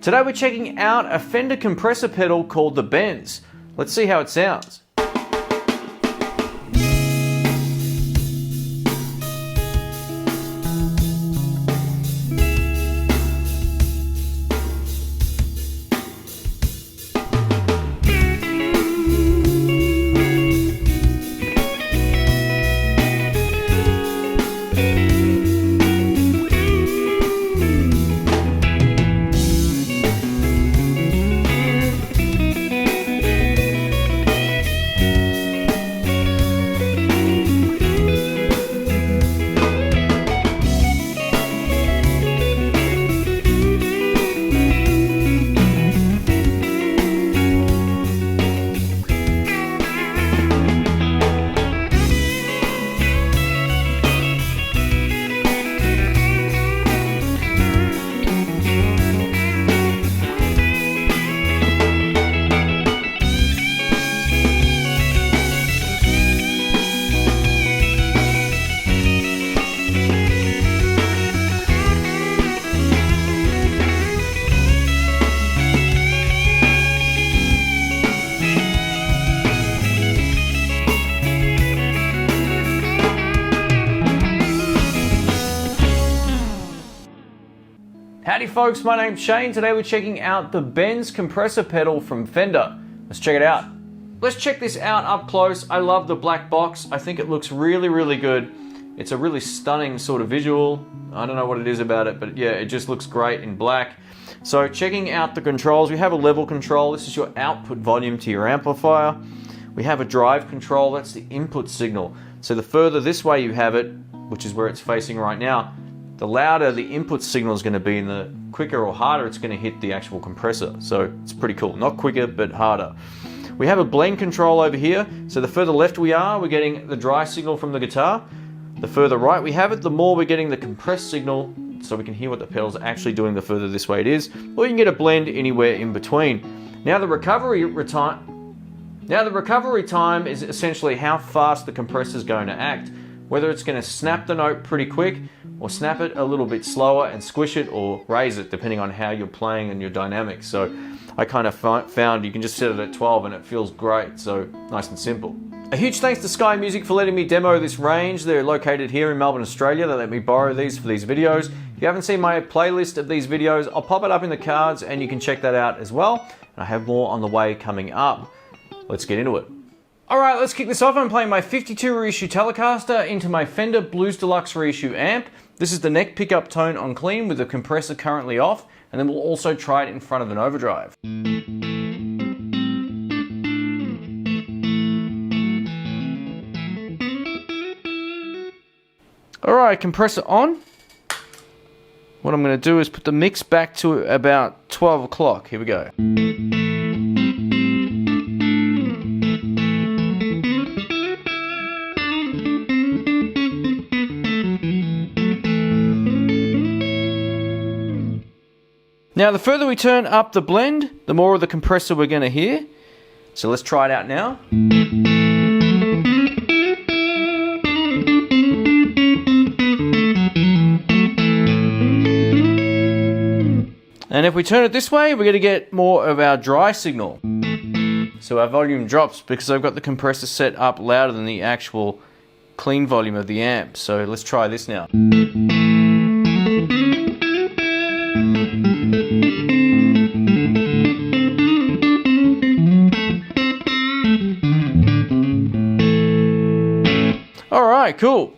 Today we're checking out a Fender compressor pedal called the Bends. Let's see how it sounds. Howdy folks, my name's Shane. Today we're checking out the Bends compressor pedal from Fender. Let's check it out. Let's check this out up close. I love the black box. I think it looks really good. It's a really stunning sort of visual. I don't know what it is about it, but yeah, it just looks great in black. So checking out the controls, we have a level control. This is your output volume to your amplifier. We have a drive control, that's the input signal. So the further this way you have it, which is where it's facing right now, the louder the input signal is going to be and the quicker or harder it's going to hit the actual compressor. So it's pretty cool. Not quicker, but harder. We have a blend control over here. So the further left we are, we're getting the dry signal from the guitar. The further right we have it, the more we're getting the compressed signal, so we can hear what the pedal's actually doing the further this way it is. Or you can get a blend anywhere in between. Now the recovery time is essentially how fast the compressor is going to act. Whether it's going to snap the note pretty quick or snap it a little bit slower and squish it or raise it depending on how you're playing and your dynamics. So I kind of found you can just set it at 12 and it feels great, so nice and simple. A huge thanks to Sky Music for letting me demo this range. They're located here in Melbourne, Australia. They let me borrow these for these videos. If you haven't seen my playlist of these videos, I'll pop it up in the cards and you can check that out as well. And I have more on the way coming up. Let's get into it. Alright, let's kick this off. I'm playing my 52 reissue Telecaster into my Fender Blues Deluxe reissue amp. This is the neck pickup tone on clean with the compressor currently off, and then we'll also try it in front of an overdrive. Alright, compressor on. What I'm going to do is put the mix back to about 12 o'clock. Here we go. Now the further we turn up the blend, the more of the compressor we're going to hear. So let's try it out now. And if we turn it this way, we're going to get more of our dry signal. So our volume drops because I've got the compressor set up louder than the actual clean volume of the amp. So let's try this now. Alright, cool.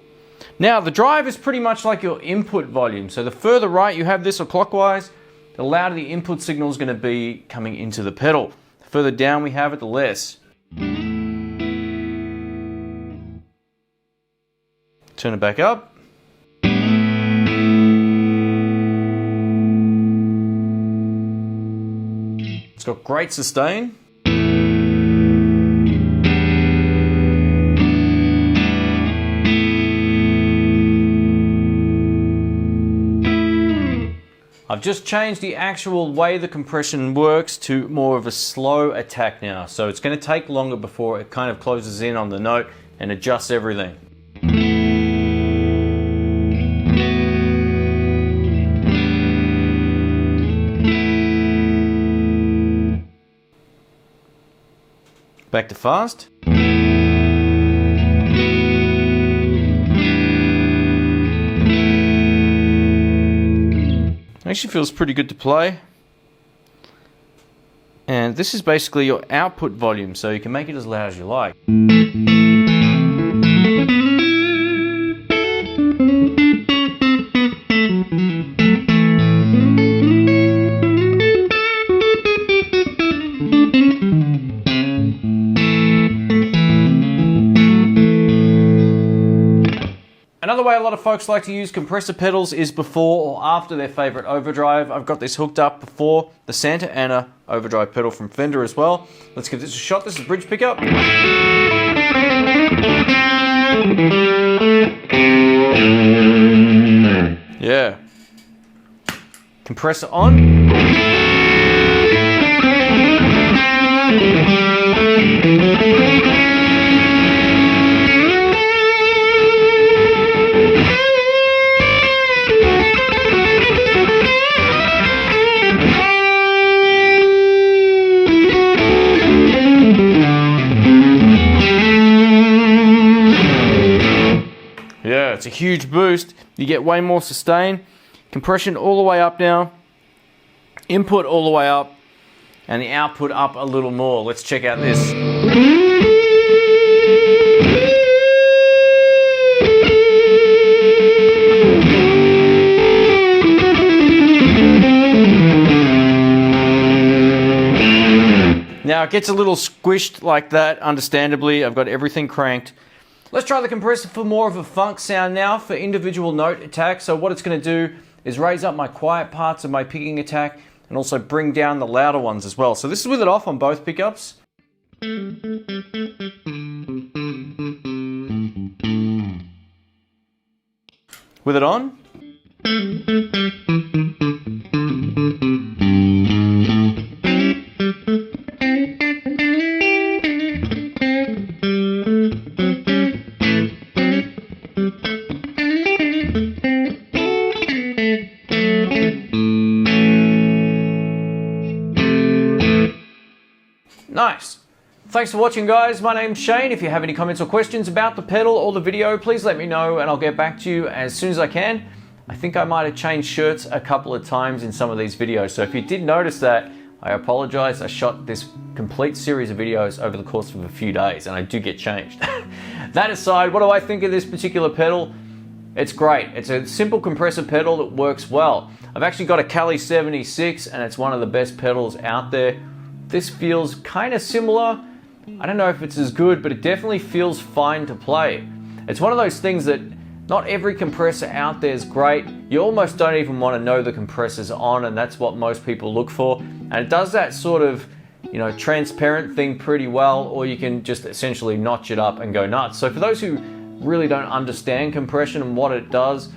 Now the drive is pretty much like your input volume. So the further right you have this or clockwise, the louder the input signal is going to be coming into the pedal. The further down we have it, the less. Turn it back up. It's got great sustain. I've just changed the actual way the compression works to more of a slow attack now. So it's going to take longer before it kind of closes in on the note and adjusts everything. Back to fast. Actually feels pretty good to play. And this is basically your output volume, so you can make it as loud as you like. Another way a lot of folks like to use compressor pedals is before or after their favorite overdrive. I've got this hooked up before the Santa Ana overdrive pedal from Fender as well. Let's give this a shot. This is bridge pickup. Yeah. Compressor on. Yeah, it's a huge boost. You get way more sustain. Compression all the way up now. Input all the way up. And the output up a little more. Let's check out this. Now it gets a little squished like that, understandably. I've got everything cranked. Let's try the compressor for more of a funk sound now for individual note attack. So what it's going to do is raise up my quiet parts of my picking attack and also bring down the louder ones as well. So this is with it off on both pickups. With it on. Nice. Thanks for watching, guys. My name's Shane. If you have any comments or questions about the pedal or the video, please let me know and I'll get back to you as soon as I can. I think I might have changed shirts a couple of times in some of these videos, so if you did notice that, I apologize. I shot this complete series of videos over the course of a few days and I do get changed. That aside, what do I think of this particular pedal? It's great. It's a simple compressor pedal that works well. I've actually got a Cali 76 and it's one of the best pedals out there. This feels kind of similar. I don't know if it's as good, but it definitely feels fine to play. It's one of those things that not every compressor out there is great. You almost don't even want to know the compressor's on, and that's what most people look for. And it does that sort of, you know, transparent thing pretty well, or you can just essentially notch it up and go nuts. So for those who really don't understand compression and what it does,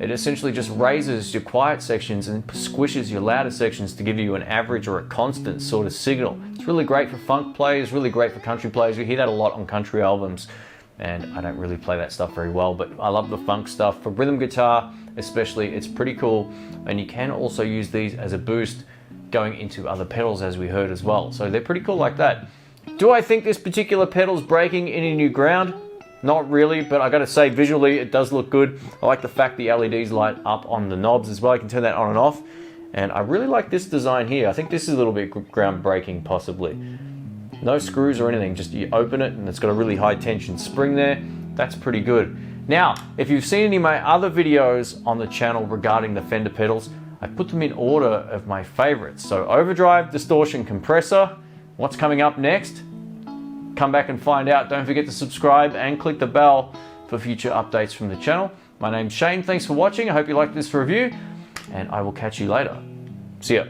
it essentially just raises your quiet sections and squishes your louder sections to give you an average or a constant sort of signal. It's really great for funk players, really great for country players. You hear that a lot on country albums, and I don't really play that stuff very well, but I love the funk stuff. For rhythm guitar especially, it's pretty cool, and you can also use these as a boost going into other pedals, as we heard as well. So they're pretty cool like that. Do I think this particular pedal's breaking any new ground? Not really, but I gotta say visually it does look good. I like the fact the LEDs light up on the knobs as well. I can turn that on and off. And I really like this design here. I think this is a little bit groundbreaking possibly. No screws or anything, just you open it and it's got a really high tension spring there. That's pretty good. Now, if you've seen any of my other videos on the channel regarding the Fender pedals, I put them in order of my favorites. So overdrive, distortion, compressor. What's coming up next? Come back and find out. Don't forget to subscribe and click the bell for future updates from the channel. My name's Shane. Thanks for watching. I hope you liked this review, and I will catch you later. See ya.